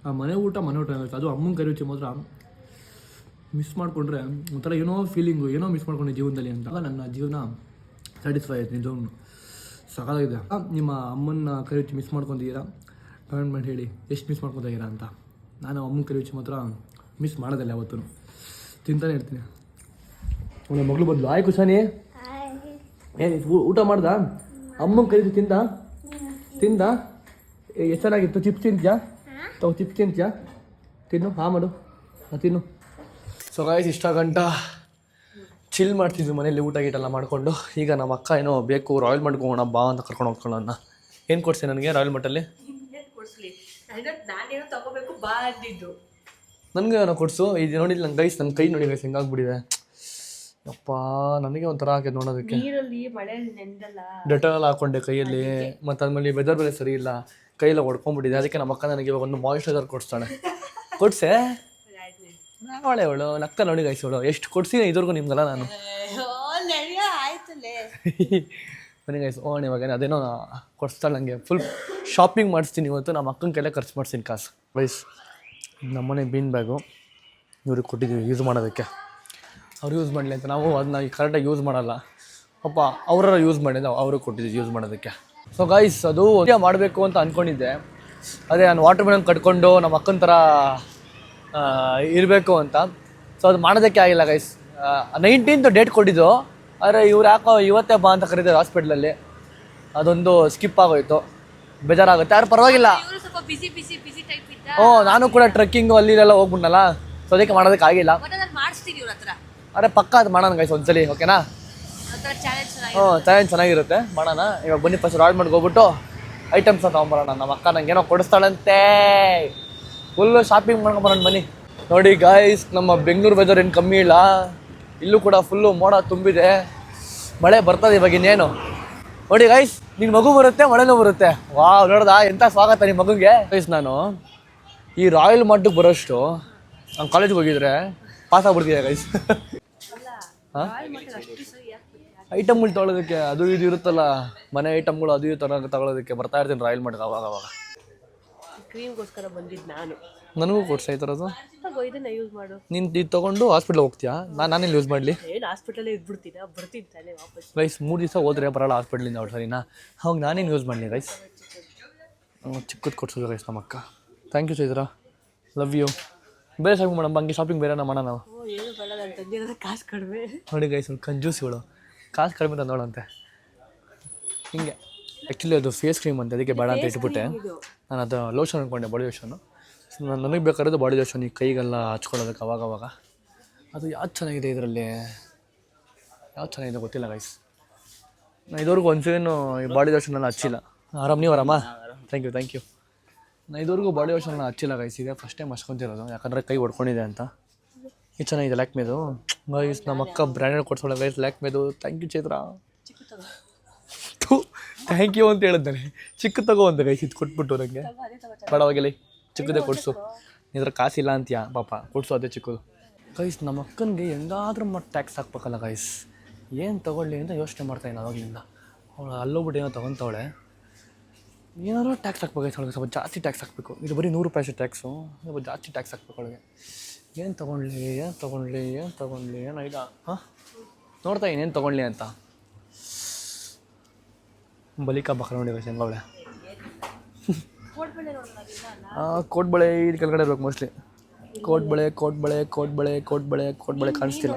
ಆ ಮನೆ ಊಟ ಆಗುತ್ತೆ. ಅದು ಅಮ್ಮನ ಕೈ ರುಚಿ ಮಾತ್ರ ಮಿಸ್ ಮಾಡಿಕೊಂಡ್ರೆ ಒಂಥರ ಏನೋ ಫೀಲಿಂಗು, ಏನೋ ಮಿಸ್ ಮಾಡ್ಕೊಂಡೆ ಜೀವನದಲ್ಲಿ ಅಂತ. ನನ್ನ ಜೀವನ ಸ್ಯಾಟಿಸ್ಫೈ ಆಯ್ತು ನಿಜವೂ. ಸಕಾಲಾಗಿದೆ. ನಿಮ್ಮ ಅಮ್ಮನ ಕೈ ರುಚಿ ಮಿಸ್ ಮಾಡ್ಕೊಂಡಿದ್ದೀರಾ? ಕಮೆಂಟ್ ಮಾಡಿ ಹೇಳಿ ಎಷ್ಟು ಮಿಸ್ ಮಾಡ್ಕೊತಾಯಿದ್ದೀರಾ ಅಂತ. ನಾನು ಅಮ್ಮನ ಕೈ ರುಚಿ ಮಾತ್ರ ಮಿಸ್ ಮಾಡೋದಿಲ್ಲ ಯಾವತ್ತೂ, ತಿಂತಾನೆ ಇರ್ತೀನಿ. ನನ್ನ ಮಗಳು ಬಂದ್ಲು. ಆಯ್ ಕುಶಾನಿ, ಏನು ಊಟ ಮಾಡ್ದ? ಅಮ್ಮನ ಕೈ ರುಚಿ ತಿಂದ ಎಷ್ಟು ಚೆನ್ನಾಗಿತ್ತು. ಚಿಪ್ಸ್ ತಿಂತ್ಯಾ? ಚಿಪ್ಸ್ ತಿಂತ್ಯಾ? ತಿನ್ನು, ಹಾಂ ಮಾಡು, ತಿನ್ನು. ಸೊ ಗಾಯ್ಸ್ ಇಷ್ಟ ಗಂಟ ಚಿಲ್ ಮಾಡ್ತಿದ್ವಿ ಮನೇಲಿ, ಊಟ ಗೀಟೆಲ್ಲ ಮಾಡಿಕೊಂಡು. ಈಗ ನಮ್ಮ ಅಕ್ಕ ಏನೋ ಬೇಕು ರಾಯಲ್ ಮಟ್ಗೆ ಹೋಗೋಣ ಬಾ ಅಂತ ಕರ್ಕೊಂಡು ಹೋಗ್ಕೊಳ್ಳೋಣ. ಏನು ಕೊಡ್ಸಿ ನನಗೆ ರಾಯಲ್ ಮಟ್ಟಲ್ಲಿ? ನನಗೆ ಏನೋ ಕೊಡಿಸು. ಇದು ನೋಡಿಲ್ಲ ನನ್ನ ಗೈಸ್, ನನ್ನ ಕೈ ನೋಡಿ ಗೈಸ್ ಹೆಂಗಾಗ್ಬಿಟ್ಟಿದೆ. ಅಪ್ಪ ನನಗೆ ಒಂಥರ ಆಗಿದೆ ನೋಡೋದಕ್ಕೆ. ಡೆಟಾಲ್ ಹಾಕೊಂಡೆ ಕೈಯಲ್ಲಿ, ಮತ್ತು ಆದ್ಮೇಲೆ ವೆದರ್ ಬೇರೆ ಸರಿ ಇಲ್ಲ, ಕೈಯೆಲ್ಲ ಹೊಡ್ಕೊಂಡ್ಬಿಟ್ಟಿದೆ. ಅದಕ್ಕೆ ನಮ್ಮ ಅಕ್ಕ ನನಗೆ ಇವಾಗ ಒಂದು ಮಾಯಿಶ್ಚರೈಸರ್ ಕೊಡಿಸ್ತಾಳೆ. ಕೊಡ್ಸೆ ನಾಳೆ ಅವಳು ನಕ್ಕ ನೋಡಿ ಗೈಸ್, ಅವಳು ಎಷ್ಟು ಕೊಡ್ಸಿದೆ ಇದ್ರಿಗೂ ನಿಮ್ಗೆಲ್ಲ ನಾನು. ಬನ್ನಿ ಗೈಸ್ ಓಣ್ ಇವಾಗ ಅದೇನೋ ಕೊಡಿಸ್ತಾಳೆ ನನಗೆ. ಫುಲ್ ಶಾಪಿಂಗ್ ಮಾಡಿಸ್ತೀನಿ ಇವತ್ತು, ನಮ್ಮ ಅಕ್ಕನ ಕೈಲೇ ಖರ್ಚು ಮಾಡಿಸ್ತೀನಿ ಕಾಸು. ಗೈಸ್ ನಮ್ಮನೆ ಬೀನ್ ಬ್ಯಾಗು ಇವ್ರಿಗೆ ಕೊಟ್ಟಿದ್ದೀವಿ ಯೂಸ್ ಮಾಡೋದಕ್ಕೆ. ಅವ್ರು ಯೂಸ್ ಮಾಡಲಿ ಅಂತ ನಾವು ಅದನ್ನ ಕರೆಕ್ಟಾಗಿ ಯೂಸ್ ಮಾಡಲ್ಲ. ಪಾಪ ಅವರ ಯೂಸ್ ಮಾಡಿದ್ದು ಅವ್ರಿಗೆ ಕೊಟ್ಟಿದ್ದೀವಿ ಯೂಸ್ ಮಾಡೋದಕ್ಕೆ. ಸೊ ಗೈಸ್ ಅದು ಮಾಡಬೇಕು ಅಂತ ಅಂದ್ಕೊಂಡಿದ್ದೆ. ಅದೇ ನಾನು ವಾಟರ್ ಮೆಲನ್ ಕಟ್ಕೊಂಡು ನಮ್ಮ ಅಕ್ಕನ ಥರ ಇರಬೇಕು ಅಂತ. ಸೊ ಅದು ಮಾಡೋದಕ್ಕೆ ಆಗಿಲ್ಲ ಗೈಸ್. 19th ಡೇಟ್ ಕೊಟ್ಟಿದ್ದು, ಆದರೆ ಇವ್ರು ಯಾಕೋ ಇವತ್ತೇ ಬಾ ಅಂತ ಕರೀತಾರೆ ಹಾಸ್ಪಿಟ್ಲಲ್ಲಿ. ಅದೊಂದು ಸ್ಕಿಪ್ ಆಗೋಯ್ತು, ಬೇಜಾರಾಗುತ್ತೆ. ಯಾರು ಪರವಾಗಿಲ್ಲ. ನಾನು ಕೂಡ ಟ್ರೆಕ್ಕಿಂಗು ಅಲ್ಲಿ ಇಲ್ಲೆಲ್ಲ ಹೋಗ್ಬಿಟ್ನಲ್ಲ, ಸೊ ಅದಕ್ಕೆ ಮಾಡೋದಕ್ಕೆ ಆಗಿಲ್ಲ. ಅರೆ ಪಕ್ಕ ಅದು ಮಾಡೋಣ ಗೈಸ್ ಒಂದ್ಸಲಿ, ಓಕೆನಾ? ಚಾಲೆಂಜ್ ಚೆನ್ನಾಗಿರುತ್ತೆ, ಮಾಡೋಣ. ಇವಾಗ ಬನ್ನಿ ಫಸ್ಟ್ ರಾಯಲ್ ಮಟ್ಗೆ ಹೋಗ್ಬಿಟ್ಟು ಐಟಮ್ಸ್ನ ತೊಗೊಂಬರೋಣ. ನಮ್ಮ ಅಕ್ಕ ನಂಗೆ ಏನೋ ಕೊಡಿಸ್ತಾಳಂತೆ, ಫುಲ್ಲು ಶಾಪಿಂಗ್ ಮಾಡ್ಕೊಂಬರೋಣ ಬನ್ನಿ. ನೋಡಿ ಗಾಯ್ಸ್, ನಮ್ಮ ಬೆಂಗಳೂರು ವೆದರ್ ಏನು ಕಮ್ಮಿ ಇಲ್ಲ, ಇಲ್ಲೂ ಕೂಡ ಫುಲ್ಲು ಮೋಡ ತುಂಬಿದೆ, ಮಳೆ ಬರ್ತದೆ ಇವಾಗ ಇನ್ನೇನು. ನೋಡಿ ಗೈಸ್, ನಿನ್ನ ಮಗು ಬರುತ್ತೆ, ಮಳೆನೂ ಬರುತ್ತೆ. ವಾವ್, ನೋಡ್ದಾ ಎಂಥ ಸ್ವಾಗತ ನಿಮ್ಮ ಮಗುಗೆ. ಗೈಸ್ ನಾನು ಈ ರಾಯಲ್ ಮಟ್ಟಿಗೆ ಬರೋಷ್ಟು ನಾನು ಕಾಲೇಜ್ಗೆ ಹೋಗಿದ್ರೆ ಪಾಸ್ ಆಗ್ಬಿಡ್ತಿದ್ದೆ ಗೈಸ್. ಹಾಂ, ಐಟಮ್ಗಳು ತೊಗೊಳೋದಕ್ಕೆ ಅದು ಇದು ಇರುತ್ತಲ್ಲ, ಮನೆ ಐಟಮ್ಗಳು ಅದು ಇದು ತಗೊಳೋದಕ್ಕೆ ಬರ್ತಾ ಇರ್ತೀನಿ ರಾಯಲ್ ಮಟ್ಗೆ ಅವಾಗ. ಕ್ರೀಮ್ಗೋಸ್ಕರ ಬಂದಿದ್ದು ನಾನು. ನನಗೂ ಕೊಡ್ಸಾ ಈ ಥರದ್ದು. ಇದನ್ನ ಯೂಸ್ ಮಾಡು. ನೀನು ಇದು ತೊಗೊಂಡು ಹಾಸ್ಪಿಟ್ಲ್ ಹೋಗ್ತೀಯಾ? ನಾನೇನು ಯೂಸ್ ಮಾಡಲಿ? ಏನು ಹಾಸ್ಪಿಟಲೇ ಇದ್ಬಿಡ್ತೀನಿ, ಬರ್ತೀನಿ ತಾನೇ ವಾಪಸ್. ಗೈಸ್ 3 ದಿವಸ ಹೋದ್ರೆ ಬರೋಲ್ಲ ಹಾಸ್ಪಿಟ್ಲಿಂದ ಅವ್ರು, ಸರಿನಾ? ಅವಾಗ ನಾನೇನು ಯೂಸ್ ಮಾಡಲಿ ಗೈಸ್? ಚಿಕ್ಕದು ಕೊಡ್ಸೋದು ಗೈಸ್ ನಮ್ಮ ಅಕ್ಕ. Thank you Chaitra, love you. ಬೇರೆ ಶಾಪಿಂಗ್ ಮಾಡೋಣ, ಹಂಗೆ ಶಾಪಿಂಗ್ ಬೇರೆ ಮಾಡೋಣ ನಾವು. ಏನು ಬೇಡ, ನನ್ನ ತಂದೆ ಕಾಸು ಕಡಿಮೆ. ನೋಡಿ ಗೈಸ್, ಒಂದು ಕಂಜೂಸಿಗಳು, ಕಾಸು ಕಡಿಮೆ ತಂದೋಳಂತೆ. ಹಿಂಗೆ ಆ್ಯಕ್ಚುಲಿ ಅದು ಫೇಸ್ ಕ್ರೀಮ್ ಅಂತೆ, ಅದಕ್ಕೆ ಬೇಡ ಅಂತ ಇಟ್ಬಿಟ್ಟೆ. ನಾನು ಅದು ಲೋಷನ್ ಅಂದ್ಕೊಂಡೆ, ಬಾಡಿ ಲೋಷನು. ನನಗೆ ಬೇಕಾಗಿರೋದು ಬಾಡಿ ಲೋಷನ್, ಈ ಕೈಗೆಲ್ಲ ಹಚ್ಕೊಳ್ಳೋದಕ್ಕೆ ಅವಾಗವಾಗ. ಅದು ಯಾವ್ದು ಚೆನ್ನಾಗಿದೆ ಇದರಲ್ಲಿ, ಯಾವ್ದು ಚೆನ್ನಾಗಿದೆ ಗೊತ್ತಿಲ್ಲ ಗೈಸ್. ನಾನು ಇದುವರೆಗೂ ಒಂದ್ಸೇನು ಈ ಬಾಡಿ ಲೋಷನೆಲ್ಲ ಹಚ್ಚಿಲ್ಲ. ಆರಾಮ್, ನೀವು ಆರಾಮ? Thank you. ನಾನು ಇದುವರೆಗೂ ಬಾಡಿ ಲೋಷನ್ನ ಹಚ್ಚಿಲ್ಲ ಗೈಸ್, ಇದೆ ಫಸ್ಟ್ ಟೈಮ್ ಹಚ್ಕೊತಿರೋದು, ಯಾಕಂದರೆ ಕೈ ಹೊಡ್ಕೊಂಡಿದೆ ಅಂತ. ಇದು ಚೆನ್ನಾಗಿದೆ ಲ್ಯಾಕ್ಮೇದು ಗೈಸ್. ನಮ್ಮ ಅಕ್ಕ ಬ್ರ್ಯಾಂಡೆಡ್ ಕೊಡ್ಸೋಳ ಗೈಸ್, ಲ್ಯಾಕ್ಮೇದು. Thank you Chaithra. Thank you ಅಂತ ಹೇಳಿದ್ದಾನೆ. ಚಿಕ್ಕ ತಗೋ ಅಂತ ಗೈಸ್, ಇದು ಕೊಟ್ಬಿಟ್ಟು ನನಗೆ ಬೇಡವಾಗಿಲ್ಲ, ಚಿಕ್ಕದೇ ಕೊಡಿಸು. ಇದ್ರ ಕಾಸಿಲ್ಲ ಅಂತೀಯಾ ಪಾಪ, ಕೊಡಿಸು ಅದೇ ಚಿಕ್ಕದು. ಗೈಸ್ ನಮ್ಮ ಅಕ್ಕನಿಗೆ ಹೆಂಗಾದ್ರೂ ಮಾಡಿ ಟ್ಯಾಕ್ಸ್ ಹಾಕ್ಬೇಕಲ್ಲ ಗೈಸ್, ಏನು ತೊಗೊಳ್ಳಿ ಅಂತ ಯೋಚನೆ ಮಾಡ್ತಾಯಿದ್ದೀನಿ ಅವಾಗಲಿಂದ. ಅವಳು ಅಲ್ಲೋಗ್ಬಿಟ್ಟು ಏನೋ ತೊಗೊತಾವಳೆ, ಏನಾದ್ರು ಟ್ಯಾಕ್ಸ್ ಹಾಕ್ಬೇಕು ಗೈಸ್. ಅವಳಿಗೆ ಸ್ವಲ್ಪ ಜಾಸ್ತಿ ಟ್ಯಾಕ್ಸ್ ಹಾಕಬೇಕು. ಇದು ಬರೀ 100 ರೂಪಾಯಿ ಅಷ್ಟು ಟ್ಯಾಕ್ಸು, ಸ್ವಲ್ಪ ಜಾಸ್ತಿ ಟ್ಯಾಕ್ಸ್ ಹಾಕ್ಬೇಕು ಅವಳಿಗೆ. ಏನು ತೊಗೊಳ್ಳಿ ಏನೋ ಈಗ ಹಾಂ ನೋಡ್ತಾ ಇನ್ನೇನು ತೊಗೊಳ್ಳಿ ಅಂತ. ಬಲಿಕಾ ಬಕ್ಕ ನೋಡಿ ಗೈಸ್ ಹೆಂಗವಳೆ. ಕೋಟ್ಬಳೆ ಇದು ಕೆಳಗಡೆ ಇರ್ಬೇಕು ಮೋಸ್ಟ್ಲಿ. ಕೋಟ್ಬಳೆ ಕಾಣಿಸ್ತಿಲ್ಲ.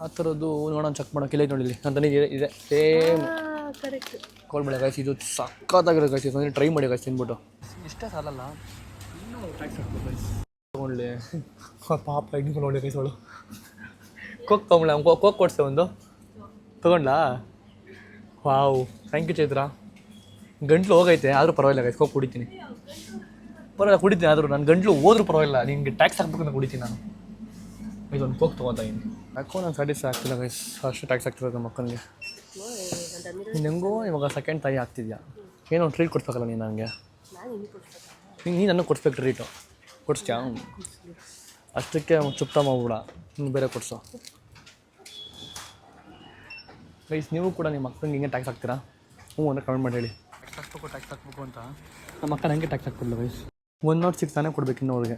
ಆ ಥರದ್ದು ನೋಡೋಣ, ಚೆಕ್ ಮಾಡೋಕೆ ಇಲ್ಲ ನೋಡಿಲಿ. ನನ್ನ ತನಗೆ ಇದೆ ಸೇಮ್ ಕೋಟ್ಬಳೆ ಗೈಸ್. ಇದು ಸಕ್ಕತ್ತಾಗಿರೋ ಗೈಸ್, ಅಂದರೆ ಟ್ರೈ ಮಾಡಿ ಗೈಸ್ ತಿನ್ಬಿಟ್ಟು. ಇಷ್ಟೇ ಸಾಲಲ್ಲ, ಇನ್ನೂ ಟ್ಯಾಕ್ಸ್ ಹಾಕ್ಬೇಕು ಗೈಸ್. ತೊಗೊಂಡ್ಲಿ ಪಾಪ ಹೆಂಗೆ ನೋಡಿ ಗೈಸ್ ಅವಳು. ಕೋಕ್ ತೊಗೊಂಡ್ಲೆ, ಕೋಕ್ ಕೊಡ್ಸೆ ಒಂದು ತೊಗೊಂಡ್ಲಾ? Wow, thank you Chaithra. ಗಂಟ್ಲು ಹೋಗೈತೆ ಆದರೂ ಪರವಾಗಿಲ್ಲ ಗೈಸ್, ಕೋಕ್ ಕುಡಿತೀನಿ. ಕುಡಿತೀನಿ ಆದರೂ ನನ್ನ ಗಂಟ್ಲು ಹೋದ್ರೂ ಪರವಾಗಿಲ್ಲ, ನಿಮಗೆ ಟ್ಯಾಕ್ಸ್ ಹಾಕ್ಬೇಕು ಅಂತ ಕುಡಿತೀನಿ ನಾನು. ಇದೊಂದು ಕೋಕ್ ತೊಗೊತಾ ಇದ್ದೀನಿ. ಯಾಕೋ ನಾನು ಸ್ಯಾಟಿಸ್ಫೈ ಆಗ್ತಿಲ್ಲ ಗೈಸ್, ಅಷ್ಟು ಟ್ಯಾಕ್ಸ್ ಆಗ್ತಿರೋದು ನಮ್ಮ ಮಕ್ಕನಿಗೆ. ನೀನು ಹೆಂಗೋ ಇವಾಗ ಸೆಕೆಂಡ್ ತಾಯಿ ಆಗ್ತಿದ್ಯಾ, ಏನೋ ಒಂದು ಟ್ರೀಟ್ ಕೊಡ್ಬೇಕಲ್ಲ ನೀನು ನನಗೆ. ನೀನು ನನಗೆ ಕೊಡ್ಸ್ಬೇಕು ಟ್ರೀಟು, ಕೊಡಿಸ್ತೀಯಾ? ಅಷ್ಟಕ್ಕೆ ಚುಪ್ತಾ ಮಾಡ್ಬಿಡ, ನೀನು ಬೇರೆ ಕೊಡಿಸೋ ಗೈಸ್. ನೀವು ಕೂಡ ನಿಮ್ಮ ಮಕ್ಕಳಿಗೆ ಹಿಂಗೆ ಟ್ಯಾಕ್ಸ್ ಹಾಕ್ತೀರಾ? ಹ್ಞೂ ಅಂದರೆ ಕಮೆಂಟ್ ಮಾಡಿ ಹೇಳಿ. ಟ್ಯಾಕ್ಸ್ ಹಾಕ್ಬೇಕು ಅಂತ. ನಮ್ಮ ಅಕ್ಕ ನನಗೆ ಟ್ಯಾಕ್ಸ್ ಹಾಕ್ಬಿಡಲ್ಲ ಗೈಸ್. 106 ತಾನೇ ಕೊಡ್ಬೇಕು ಇನ್ನು ಅವ್ರಿಗೆ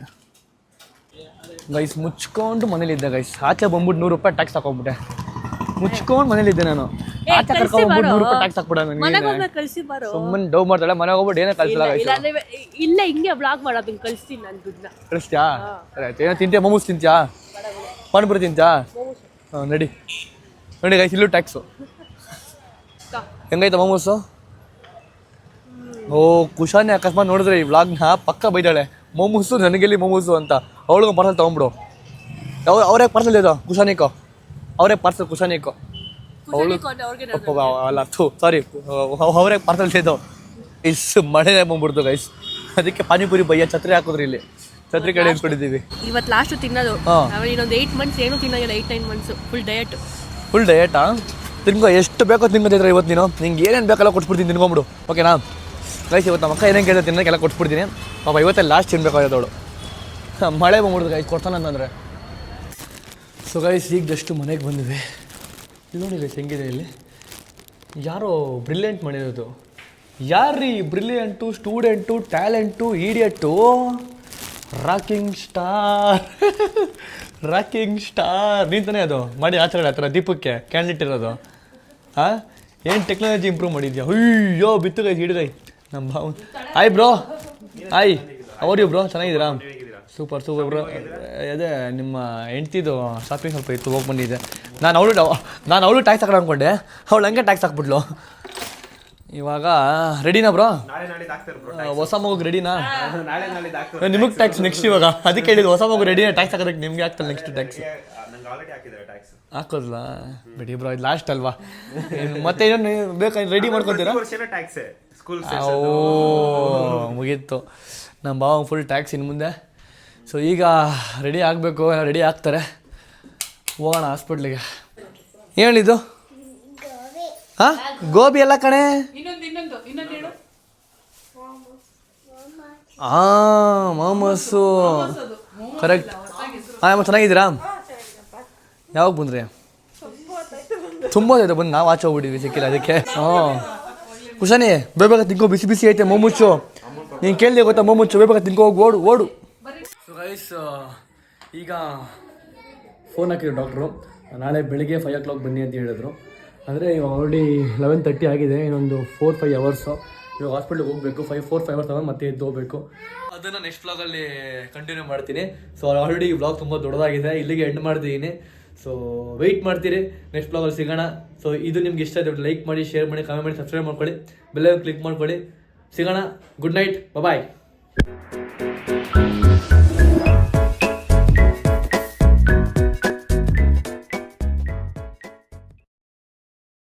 ಗೈಸ್. ಮುಚ್ಕೊಂಡು ಮನೇಲಿದ್ದೆ ಗೈಸ್, ಆಚೆ ಬಂದ್ಬಿಟ್ಟು 100 ರೂಪಾಯಿ ಟ್ಯಾಕ್ಸ್ ಹಾಕೋಗ್ಬಿಟ್ಟೆ. ಮುಚ್ಕೊಂಡು ಮನೇಲಿದ್ದೆ ನಾನು, ಆಚೆ ಕರ್ಕೊಂಡ್ಬಿಟ್ಟು 100 ರೂಪಾಯಿ ಟ್ಯಾಕ್ಸ್ ಹಾಕ್ಬಿಡ. ಸುಮ್ಮನೆ ಡೌ ಮಾಡ್ತಾಳೆ, ಮನೆಗೆ ಹೋಗ್ಬಿಟ್ಟು ಏನೋ ಕಳಿಸಿಲ್ಲ ಗೈಸ್. ಇಲ್ಲ ಹಿಂಗೆ ಬ್ಲಾಗ್ ಮಾಡೋದು, ಕಳಿಸ್ತೀನಿ ನಾನು ದುಡ್ಡನ್ನ. ಕಳಿಸ್ತೀಯಾ? ಆಯ್ತು. ಏನೋ ತಿಂತೀಯಾ? ಮೊಮೋಸ್ ತಿಂತೀಯಾ? ಪಾನಿಪುರಿ ತಿಂತೀಯಾ? ಹಾಂ ನಡಿ ಗೈಸ್, ಇಲ್ಲೂ ಟ್ಯಾಕ್ಸು. ಹೆಂಗೈತ ಮೊಮೋಸು? ಓ ಕುಶಾನೆ ಅಕಸ್ಮಾತ್ ನೋಡಿದ್ರೆ ಈ ವ್ಲಾಗ್ನ ಪಕ್ಕ ಬೈದಾಳೆ, ಮೊಮೋಸು ನನಗೆಲ್ಲಿ ಮೊಮೋಸು ಅಂತ. ಅವಳಿಗೆ ಪಾರ್ಸಲ್ ತೊಗೊಂಬಿಡು. ಅವರೇ ಪಾರ್ಸಲ್ ಇದು ಕುಶಾನಿಕೋ, ಅವರೇ ಪಾರ್ಸಲ್ ಕುಶಾನಿಕೋ. ಅವಳು ಅಲ್ಲ ಸಾರಿ, ಅವರೇ ಪಾರ್ಸಲ್ ಇದು. ಮಳೆನೇ ಬಂದ್ಬಿಡ್ತು ಗೈಸ್, ಅದಕ್ಕೆ ಪಾನಿಪುರಿ ಬಯ್ಯ ಛತ್ರಿ ಹಾಕಿದ್ರಿ, ಇಲ್ಲಿ ಛತ್ರಿ ಕಡೆ ಇಟ್ಕೊಂಡಿದ್ದೀವಿ. ಇವತ್ತು ಲಾಸ್ಟ್ ತಿನ್ನೋದು, ಇನ್ನೊಂದು 8 ಮಂತ್ಸ್ ಏನೂ ತಿನ್ನೋಲ್ಲ. 8-9 ಮಂತ್ಸ್ ಫುಲ್ ಡಯಟಾ. ತಿನ್ಕೋ, ಎಷ್ಟು ಬೇಕೋ ತಿನ್ಕೋತಿದ್ರೆ ಇವತ್ತು ನೀನು. ನಿಂಗೆ ಏನೇನು ಬೇಕಲ್ಲ ಕೊಟ್ಬಿಡ್ತೀನಿ, ತಿನ್ಕೊಂಬಿಡು. ಓಕೆನಾ ಗೈಸ್? ಇವತ್ತು ನಮ್ಮ ಅಕ್ಕ ಏನೇನು ಕೇಳ್ತಾ ತಿನ್ನೋಕ್ಕೆಲ್ಲ ಕೊಟ್ಬಿಡ್ತೀನಿ. ಪಾಪ ಇವತ್ತೇ ಲಾಸ್ಟ್ ತಿನ್ಬೇಕಾಗಿದ್ದವಳು. ಮಳೆ ಬಂದ್ಬಿಡ್ದು ಗೈಸ್, ಕೊಡ್ತಾನಂತಂದರೆ. ಸೊ ಗೈಸ್ ಈಗ ಜಸ್ಟ್ ಮನೆಗೆ ಬಂದಿದೆ. ಇಲ್ಲಿ ನೋಡಿ ಗೈಸ್ ಹೆಂಗಿದೆ, ಇಲ್ಲಿ ಯಾರೋ ಬ್ರಿಲಿಯಂಟ್ ಮಾಡಿರೋದು. ಯಾರ್ರೀ brilliant, student, talent, idiot, rocking star ನೀಂತಾನೆ ಅದು ಮಾಡಿ ಆಚರಣೆ ಆ ಥರ ದೀಪಕ್ಕೆ ಕ್ಯಾಂಡಿಡೇಟ್ ಇರೋದು. ಹಾಂ ಏನು ಟೆಕ್ನಾಲಜಿ ಇಂಪ್ರೂವ್ ಮಾಡಿದ್ಯಾ? ಅಯ್ಯೋ ಬಿತ್ತು ಗೈ, ಹಿಡಿದೈ ನಮ್ಮ ಭಾವ. Hi bro, hi how are you bro, ಚೆನ್ನಾಗಿದ್ದೀರಾ? Super bro. ಅದೇ ನಿಮ್ಮ ಹೆಂಡ್ತಿದು ಶಾಪಿಂಗ್ ಸ್ವಲ್ಪ ಇತ್ತು, ಹೋಗಿ ಬಂದಿದ್ದೆ. ನಾನು ಅವಳು ಟ್ಯಾಕ್ಸ್ ಹಾಕೋಣ ಅಂದ್ಕೊಂಡೆ, ಅವಳು ಹಂಗೆ ಟ್ಯಾಕ್ಸ್ ಹಾಕ್ಬಿಟ್ಲು. ಇವಾಗ ರೆಡಿನಾ ಬ್ರೋ? ಹೊಸ ಮಗುಗೆ ರೆಡಿನಾ? ನಿಮಗೆ ಟ್ಯಾಕ್ಸ್ ನೆಕ್ಸ್ಟ್ ಇವಾಗ, ಅದಕ್ಕೆ ಹೇಳಿದ್ದು ಹೊಸ ಮಗು ರೆಡಿನಾ ಟ್ಯಾಕ್ಸ್ ಹಾಕೋದಕ್ಕೆ. ನಿಮಗೆ ಆಗ್ತಲ್ಲ ನೆಕ್ಸ್ಟ್ ಟ್ಯಾಕ್ಸ್ ಹಾಕೋದಿಲ್ಲ ಬಿಡಿ ಬ್ರೋ, ಇದು ಲಾಸ್ಟ್ ಅಲ್ವಾ? ಮತ್ತೆ ಏನೋ ಬೇಕಾದ್ರೆ ರೆಡಿ ಮಾಡ್ಕೊತೀರಾ? ಓ ಮುಗೀತು, ನಮ್ಮ ಭಾವ ಫುಲ್ ಟ್ಯಾಕ್ಸ್ ಇನ್ನು ಮುಂದೆ. ಸೊ ಈಗ ರೆಡಿ ಆಗಬೇಕು, ರೆಡಿ ಆಗ್ತಾರೆ, ಹೋಗೋಣ ಹಾಸ್ಪಿಟ್ಲಿಗೆ. ಹೇಳಿದ್ದು ಹಾಂ ಗೋಬಿ ಎಲ್ಲ ಕಣೆ. ಹಾಂ ಮೋಮೋಸು ಕರೆಕ್ಟ್. ಹಾಂ ಚೆನ್ನಾಗಿದ್ದೀರಾ? ಯಾವಾಗ ಬಂದ್ರಿ? ತುಂಬ ಆಯ್ತು ಬಂದು, ನಾವು ಆಚೆ ಹೋಗ್ಬಿಟ್ಟಿದ್ವಿ, ಸಿಕ್ಕಿಲ್ಲ ಅದಕ್ಕೆ. ಹಾಂ ಕುಶಾನಿ ಬೇಗ ತಿನ್ಕೋ, ಬಿಸಿ ಬಿಸಿ ಐತೆ ಮೋಮೋಸು. ನೀನು ಕೇಳಿದೆ ಗೊತ್ತಾ ಮೊಮ್ಮು ಚುಬೇಬೇಕು ತಿನ್ಕೋ ಹೋಗಿ ಓಡು ಓಡು. ಸೊ ಗೈಸ್ ಈಗ ಫೋನ್ ಹಾಕಿದ್ರು ಡಾಕ್ಟ್ರು, ನಾಳೆ ಬೆಳಿಗ್ಗೆ 5 o'clock ಬನ್ನಿ ಅಂತ ಹೇಳಿದ್ರು. ಅಂದರೆ ಇವಾಗ ಆಲ್ರೆಡಿ 11:30 ಆಗಿದೆ, ಇನ್ನೊಂದು 4-5 hours. ಇವಾಗ ಹಾಸ್ಪಿಟ್ಲಿಗೆ ಹೋಗಬೇಕು, 4-5 hours ಮತ್ತೆ ಎದ್ದು ಹೋಗಬೇಕು. ಅದನ್ನು ನೆಕ್ಸ್ಟ್ ವ್ಲಾಗಲ್ಲಿ ಕಂಟಿನ್ಯೂ ಮಾಡ್ತೀನಿ. ಸೊ ಆಲ್ರೆಡಿ ಈ ವ್ಲಾಗ್ ತುಂಬ ದೊಡ್ಡದಾಗಿದೆ, ಇಲ್ಲಿಗೆ ಎಂಡ್ ಮಾಡ್ತಿದ್ದೀನಿ. ಸೊ ವೆಯ್ಟ್ ಮಾಡ್ತೀರಿ, ನೆಕ್ಸ್ಟ್ ವ್ಲಾಗಲ್ಲಿ ಸಿಗೋಣ. ಸೊ ಇದು ನಿಮ್ಗೆ ಇಷ್ಟ ಆದ್ರೆ ಲೈಕ್ ಮಾಡಿ, ಶೇರ್ ಮಾಡಿ, ಕಾಮೆಂಟ್ ಮಾಡಿ, ಸಬ್ಸ್ಕ್ರೈಬ್ ಮಾಡ್ಕೊಳ್ಳಿ, ಬೆಲ್ ಕ್ಲಿಕ್ ಮಾಡ್ಕೊಳ್ಳಿ. ಸಿಗೋಣ. ಗುಡ್ ನೈಟ್, ಬಾಯ್.